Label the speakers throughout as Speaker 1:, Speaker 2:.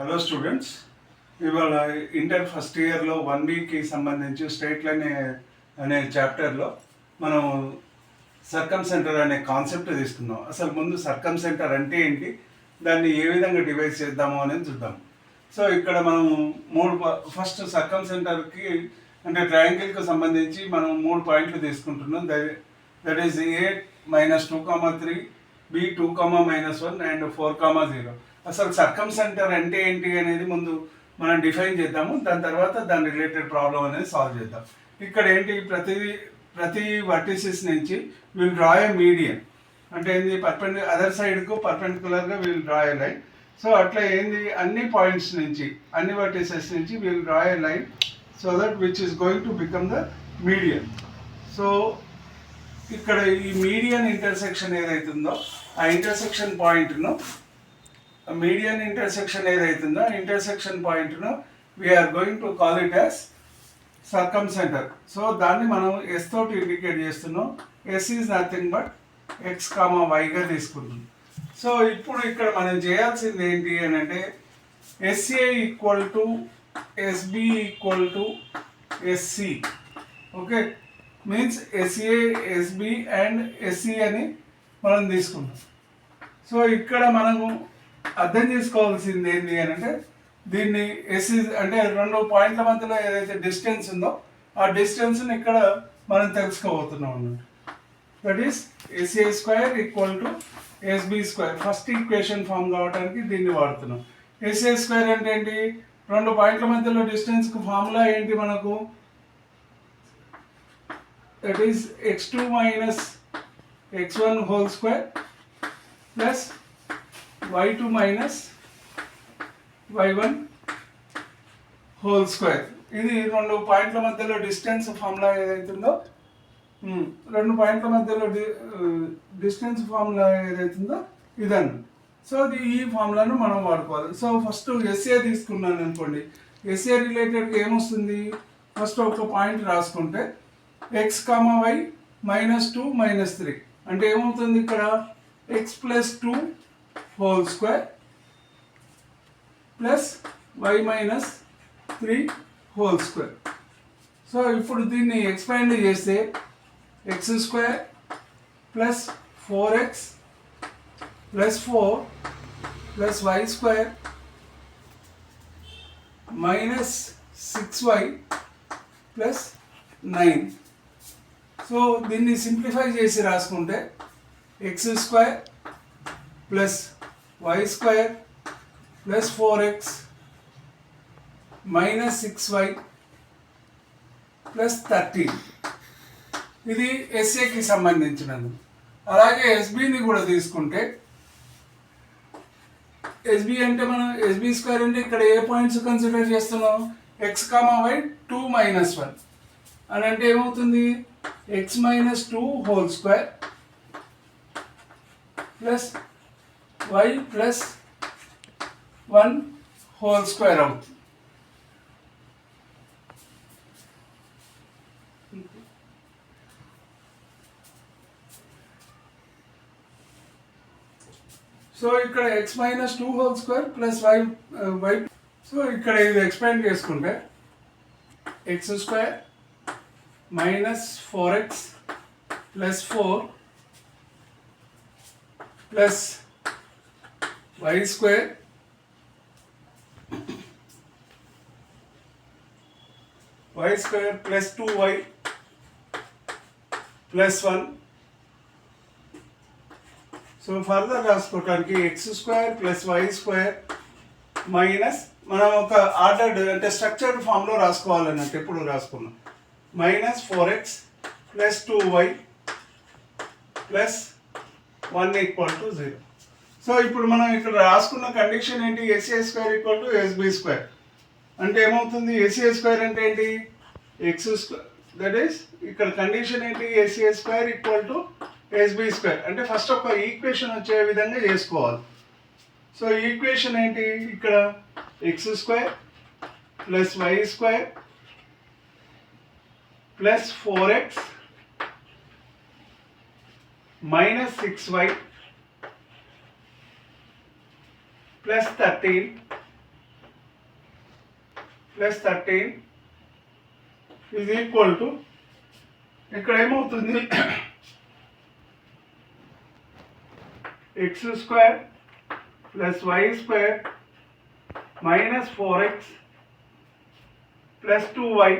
Speaker 1: Hello students, ఇవాళ inter first ఇయర్లో 1Bకి సంబంధించి స్ట్రెయిట్ లైన్ అనే చాప్టర్లో మనం సర్కమ్ సెంటర్ అనే కాన్సెప్ట్ తీసుకున్నాం. అసలు ముందు సర్కమ్ సెంటర్ అంటే ఏంటి, దాన్ని ఏ విధంగా డివైడ్ చేద్దాము అనేది చూద్దాం. సో ఇక్కడ మనం ఫస్ట్ సర్కమ్ సెంటర్కి అంటే ట్రయాంగిల్కి సంబంధించి మనం 3 పాయింట్లు తీసుకుంటున్నాం. That is A -2, 3, B 2, -1 and 4, 0. అసలు సర్కమ్ సెంటర్ అంటే ఏంటి అనేది ముందు మనం డిఫైన్ చేద్దాము. దాని తర్వాత దాని రిలేటెడ్ ప్రాబ్లం అనేది సాల్వ్ చేద్దాం. ఇక్కడ ఏంటి, ప్రతి వర్టిసెస్ నుంచి విల్ డ్రా ఏ మీడియన్. అంటే ఏంది, అదర్ సైడ్కు పర్పెండికులర్గా will draw a line. So అట్లా ఏంది, అన్ని పాయింట్స్ నుంచి అన్ని వర్టిసెస్ నుంచి will draw a line so that which is going to become the median. So ఇక్కడ ఈ మీడియన్ ఇంటర్సెక్షన్ ఏదైతుందో ఆ ఇంటర్సెక్షన్ పాయింట్ను మీడియన్ ఇంటర్సెక్షన్ ఏదైతుందో ఆ ఇంటర్సెక్షన్ పాయింట్ను we are going to call it as circumcentre. So దాన్ని మనం ఎస్ తోటి ఇండికేట్ చేస్తున్నాం. S is nothing but X, Yగా తీసుకుంటున్నాం. సో ఇప్పుడు ఇక్కడ మనం చేయాల్సింది ఏంటి అని అంటే SA equal to SB equal to SC. Okay, means SA, SB and SC అని మనం తీసుకుంటాం. సో ఇక్కడ మనము అర్థం చేసుకోవాల్సింది ఏంటి అని అంటే దీన్ని ఎస్ అంటే 2 పాయింట్ల మధ్యలో ఏదైతే డిస్టెన్స్ ఉందో ఆ డిస్టెన్స్ని ఇక్కడ మనం తెలుసుకోబోతున్నాం అన్నట్టు. That is SA² equal to SB². First equation form కావడానికి దీన్ని వాడుతున్నాం. SA² అంటే ఏంటి, 2 పాయింట్ల మధ్యలో డిస్టెన్స్కి ఫార్ములా ఏంటి మనకు, that is x2 - x1 whole square plus y2 - y1 whole square. ఇది 2 పాయింట్ల మధ్యలో డిస్టెన్స్ ఫార్ములా ఏదైతుందో 2 పాయింట్ల మధ్యలో డిస్టెన్స్ ఫార్ములా ఏదైతుందో ఇదన్న. సో ఈ ఫార్ములాను మనం వాడుకోవాలి. సో ఫస్ట్ SA తీసుకున్నాను అనుకోండి, SA రిలేటెడ్గా ఏమొస్తుంది, ఫస్ట్ ఒక పాయింట్ రాసుకుంటే x, y -2 -3 అంటే ఏమవుతుంది, ఇక్కడ x + 2 whole square plus y - 3 whole square. So ఇప్పుడు దీన్ని ఎక్స్పాండ్ చేస్తే x² plus 4x plus 4 plus y² -6y plus 9. So దీన్ని సింప్లిఫై చేసి రాసుకుంటే x² plus y² plus 4x -6y plus 13. ఇది SAకి సంబంధించినది. అలాగే SBని కూడా తీసుకుంటే SB అంటే మనం SB² అంటే ఇక్కడ ఏ పాయింట్స్ కన్సిడర్ చేస్తున్నాం, x, y 2 - 1 అని అంటే ఏమవుతుంది, x - 2 whole square plus y plus 1 whole square అవుతుంది. సో ఇక్కడ x - 2 whole square plus y. So ఇక్కడ ఇది ఎక్స్పాండ్ చేసుకుంటే x² - 4x plus 4 plus y² plus 2y plus 1. So further రాసుకోవటానికి x² ప్లస్ y² మైనస్ మనం ఒక ఆర్డర్డ్ అంటే structured ఫామ్లో రాసుకోవాలన్నట్టు ఎప్పుడు రాసుకున్నాం -4x plus 2y plus 1 = 0. So ఇప్పుడు మనం ఇక్కడ రాసుకున్న కండిషన్ ఏంటి, SA² = SB² అంటే ఏమవుతుంది, SA² అంటే ఏంటి x². దట్ ఈస్ ఇక్కడ కండిషన్ ఏంటి, SA² = SB² అంటే ఫస్ట్ ఒక ఈక్వేషన్ వచ్చే విధంగా చేసుకోవాలి. సో ఈక్వేషన్ ఏంటి, ఇక్కడ x² plus y² plus 4x -6y plus 13 plus 13 is equal to ఇక్కడ ఏమవుతుంది x square plus y square minus 4x plus 2y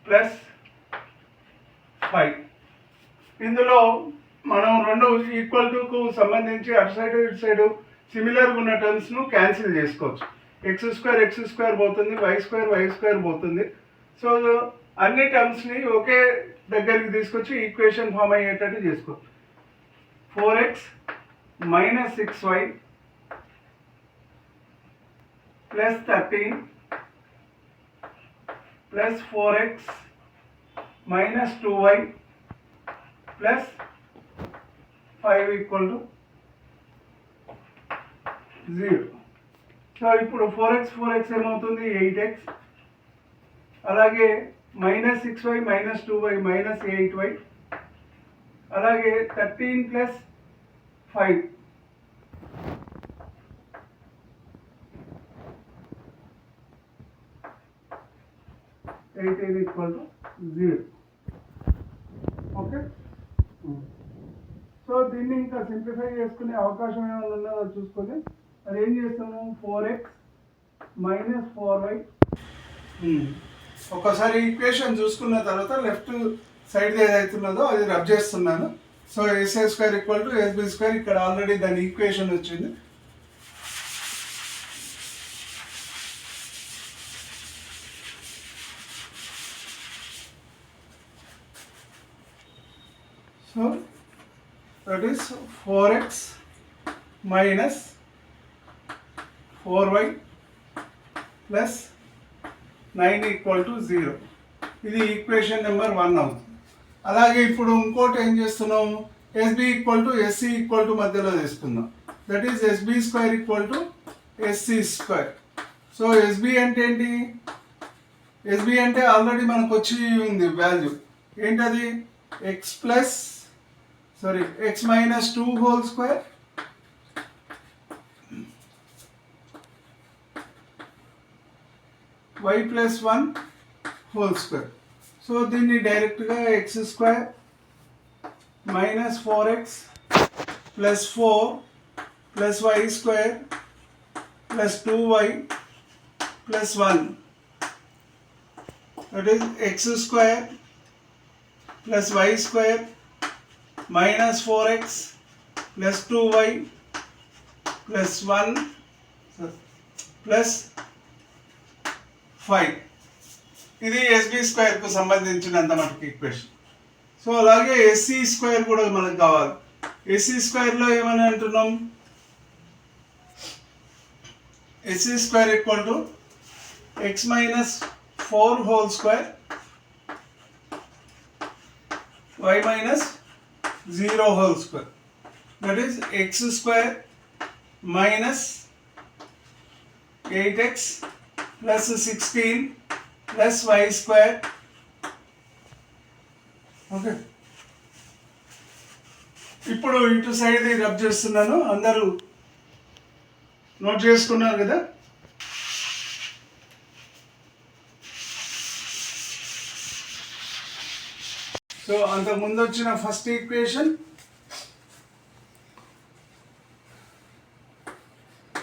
Speaker 1: plus 5. ఇందులో మనం రెండు ఈక్వల్ టుకు సంబంధించి అటు సైడ్ ఇటు సైడ్ సిమిలర్గా ఉన్న టర్మ్స్ను క్యాన్సిల్ చేసుకోవచ్చు. ఎక్స్ స్క్వేర్ పోతుంది, వై స్క్వేర్ పోతుంది. సో అన్ని టర్మ్స్ని ఒకే దగ్గరికి తీసుకొచ్చి ఈక్వేషన్ ఫామ్ అయ్యేటట్టు చేసుకోవచ్చు. 4x minus 6y plus 13 plus 4x minus 2y plus 5 equal to 0. So ఇప్పుడు 4x ఏమవుతుంది 8x, అలాగే minus 6y minus 2y minus 8y, అలాగే 13 plus 5 18 equal to 0. Okay, so దీన్ని ఇంకా సింప్లిఫై చేసుకునే అవకాశం ఏమైనా ఉన్నదో చూసుకొని అది ఏం చేస్తాము 4x మైనస్ 4y. ఒకసారి ఈక్వేషన్ చూసుకున్న తర్వాత లెఫ్ట్ సైడ్ ఏదైతున్నదో అది రబ్ చేస్తున్నాను. So SA square equal to SB square, ఇక్కడ ఆల్రెడీ దాని ఈక్వేషన్ వచ్చింది. So that is 4x minus 4y plus 9 equal to 0. ఇది ఈక్వేషన్ నెంబర్ 1 అవుతుంది. అలాగే ఇప్పుడు ఇంకోటి ఏం చేస్తున్నాం, SB equal to SC equal to మధ్యలో తీసుకుందాం. That is SB square equal to SC square. So SB అంటే ఏంటి, ఎస్బి అంటే ఆల్రెడీ మనకు వచ్చి ఉంది వాల్యూ ఏంటది, x minus 2 whole square y plus 1 whole square. So దీన్ని డైరెక్ట్గా x square minus 4x plus 4 plus y square plus 2y plus 1, that is x square plus y square minus 4x plus 2y plus 1 plus 5. ఇది SB స్క్వేర్కు సంబంధించినంత మటుకు equation. So అలాగే SC square కూడా మనకు కావాలి. ఎస్సి స్క్వేర్లో ఏమని అంటున్నాం, SC square equal to x minus 4 whole square y minus 0 whole square, that is x square minus 8x plus 16 plus y square. Okay, ఇప్పుడు ఇటు సైడ్ రబ్ చేస్తున్నాను, అందరూ నోట్ చేసుకున్నారు కదా. సో అంతకుముందు వచ్చిన first equation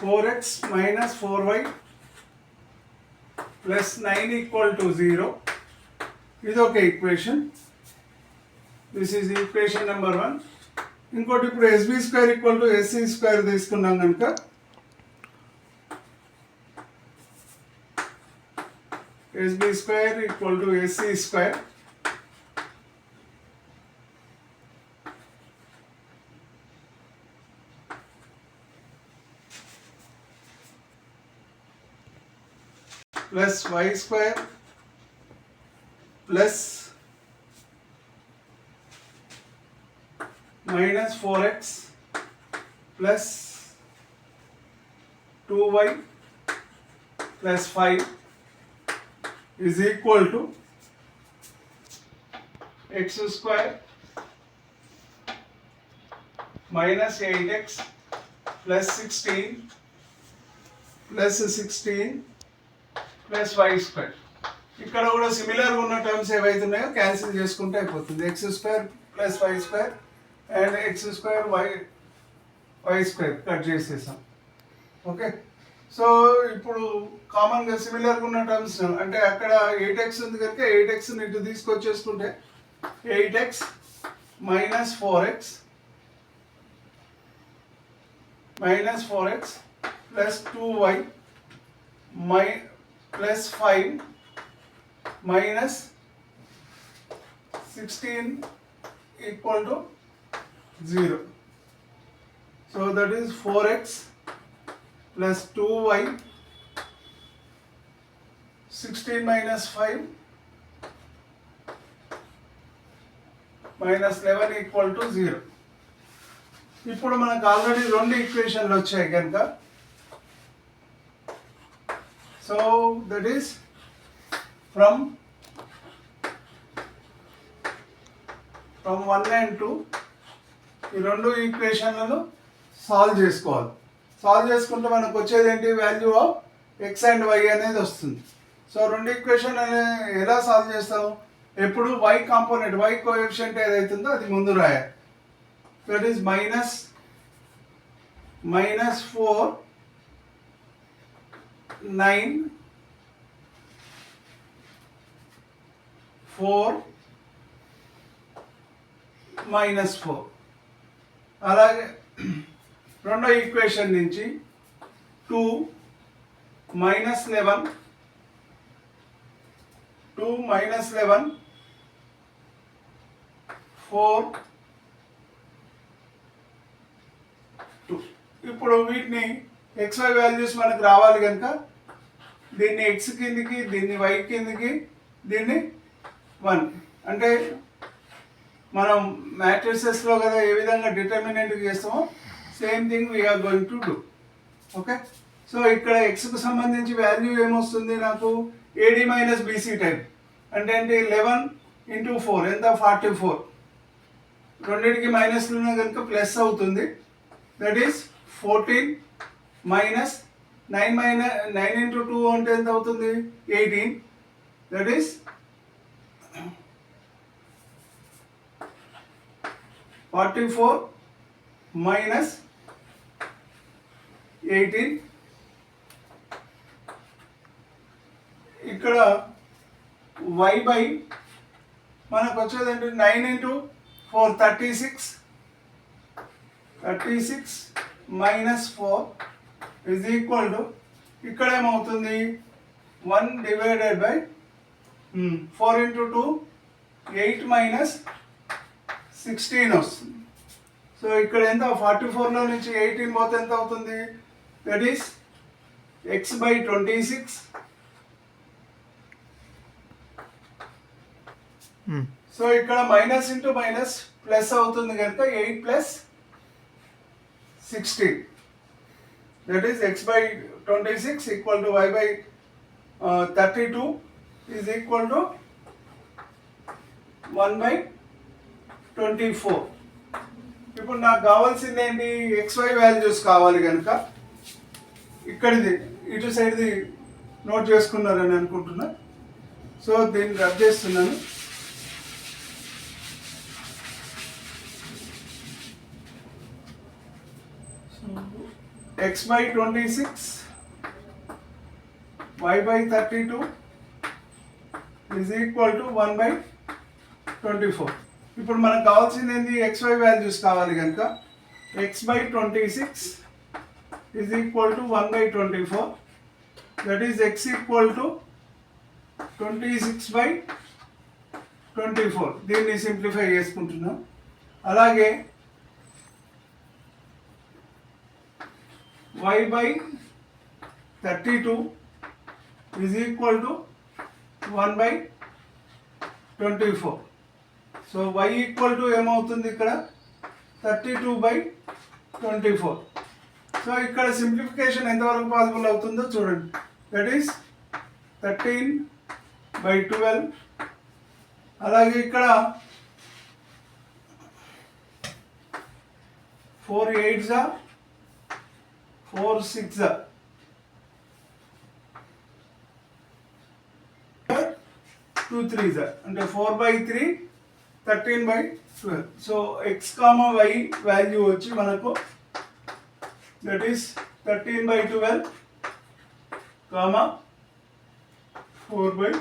Speaker 1: 4x minus 4y plus 9 equal to 0. ఇది ఒక equation, this is equation number 1. ఇంకోటి ఇప్పుడు SB square equal to SC square తీసుకున్నాం కనుక SB square equal to SC square plus y square plus minus 4x plus 2y plus 5 is equal to x square minus 8x plus 16 plus y square. ఇక్కడ కూడా సిమిలర్గా ఉన్న terms ఏవైతే ఉన్నాయో cancel చేసుకుంటే అయిపోతుంది. X square plus y square and x square y square cut చేసేసాం. Okay, so ఇప్పుడు కామన్గా సిమిలర్గా ఉన్న టర్మ్స్ అంటే అక్కడ 8x ఉంది కనుక 8x ఇటు తీసుకొచ్చేసుకుంటే 8x minus 4x plus 2y plus 5 minus 16 equal to 0. So that is 4x plus 2y 16 minus 5 minus 11 equal to 0. ఇప్పుడు మనకు ఆల్రెడీ రెండు ఈక్వేషన్లు వచ్చాయి కనుక so that is from 1 and 2 ఈ రెండు ఈక్వేషన్లను సాల్వ్ చేసుకోవాలి. సాల్వ్ చేసుకుంటే మనకు వచ్చేది ఏంటి, value of x and y అనేది వస్తుంది. సో రెండు ఈక్వేషన్ ఎలా సాల్వ్ చేస్తాము, ఎప్పుడు వై కాంపోనెంట్ వై కోఎఫిషియంట్ ఏదైతుందో అది ముందు రాయాలి. That is minus 4 9 4 minus 4. అలాగే రెండో ఈక్వేషన్ నుంచి 2 minus 11 4 2. ఇప్పుడు వీటిని xy వాల్యూస్ మనకు రావాలి కనుక దీన్ని x కిందికి, దీన్ని y కిందికి, దీన్ని 1 అంటే మనం మ్యాట్రిసెస్లో కదా ఏ విధంగా డిటర్మినెంట్ చేస్తామో same thing we're going to do. Okay, so ఇక్కడ ఎక్స్కు సంబంధించి వాల్యూ ఏమొస్తుంది నాకు, ఏడి మైనస్ బీసీ టైప్ అంటే ఏంటి, 11 into 4 ఎంత 44, రెండింటికి మైనస్లు ఉన్నాయి కనుక ప్లస్ అవుతుంది. దట్ ఈస్ 14 minus 9 into 2 అంటే ఎంత అవుతుంది 18. That is 44 minus 18. ఇక్కడ y బై మనకు వచ్చేది ఏంటి 9 into 4 36 minus 4 is equal to ఇక్కడ ఏమవుతుంది 1 divided by 4 into 2 8 minus 16 వస్తుంది. సో ఇక్కడ ఎంత 44లో నుంచి 18 పోతే ఎంత అవుతుంది, that is x by 26. So ఇక్కడ మైనస్ ఇంటూ మైనస్ ప్లస్ అవుతుంది కనుక 8 plus 16. That is x by 26 equal to y by 32 is equal to 1 by 24. ఇప్పుడు నాకు కావాల్సింది ఏంటి, xy వాల్యూస్ కావాలి కనుక ఇక్కడిది ఇటు సైడ్ది నోట్ చేసుకున్నారని అనుకుంటున్నా. సో దీన్ని రబ్ చేస్తున్నాను. x by 26 y by 32 is equal to 1 by 24. ఇప్పుడు మనకు కావాల్సింది ఏంటి, xy వాల్యూస్ కావాలి కనుక x by 26 is equal to 1 by 24. That is x equal to 26 by 24. దీన్ని సింప్లిఫై చేసుకుంటున్నాం. అలాగే y by 32 is equal to 1 by 24. So y equal to ఏమవుతుంది ఇక్కడ 32 by 24. సో ఇక్కడ సింప్లిఫికేషన్ ఎంతవరకు పాసిబుల్ అవుతుందో చూడండి. That is 13 by 12. అలాగే ఇక్కడ 4 8s 4 6 2 3s అంటే 4/3 13/12. సో x, y వాల్యూ వచ్చి మనకు దట్ ఈస్ 13/12, 4/3.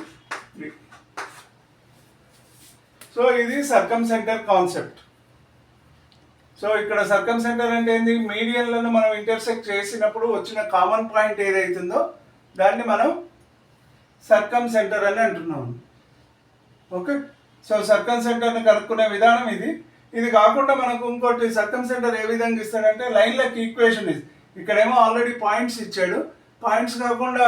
Speaker 1: సో ఇది సర్కమ్ సెంటర్ కాన్సెప్ట్. సో ఇక్కడ సర్కమ్ సెంటర్ అంటే ఏంది, మీడియన్లను మనం ఇంటర్సెక్ట్ చేసినప్పుడు వచ్చిన కామన్ పాయింట్ ఏదైతుందో దాన్ని మనం సర్కమ్ సెంటర్ అని అంటున్నాం. ఓకే, సో సర్కమ్ సెంటర్ని కనుక్కునే విధానం ఇది. ఇది కాకుండా మనకు ఇంకోటి సర్కమ్ సెంటర్ ఏ విధంగా ఇస్తాడంటే లైన్లకు ఈక్వేషన్ ఇది. ఇక్కడేమో ఆల్రెడీ పాయింట్స్ ఇచ్చాడు. పాయింట్స్ కాకుండా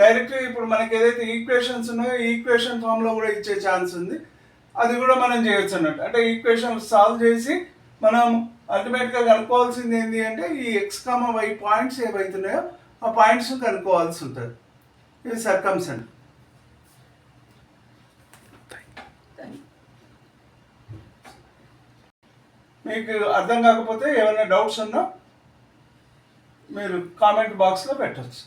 Speaker 1: డైరెక్ట్గా ఇప్పుడు మనకి ఏదైతే ఈక్వేషన్స్ ఉన్నాయో ఈక్వేషన్ ఫామ్లో కూడా ఇచ్చే ఛాన్స్ ఉంది. అది కూడా మనం చేయొచ్చు అన్నట్టు. అంటే ఈక్వేషన్ సాల్వ్ చేసి మనం అల్టిమేట్గా కనుక్కోవాల్సింది ఏంటి అంటే ఈ ఎక్స్, వై పాయింట్స్ ఏవైతున్నాయో ఆ పాయింట్స్ కనుక్కోవాల్సి ఉంటుంది. ఇది సర్కమ్ సెంటర్. మీకు అర్థం కాకపోతే ఏమైనా డౌట్స్ ఉన్నా మీరు కామెంట్ బాక్స్లో పెట్టచ్చు.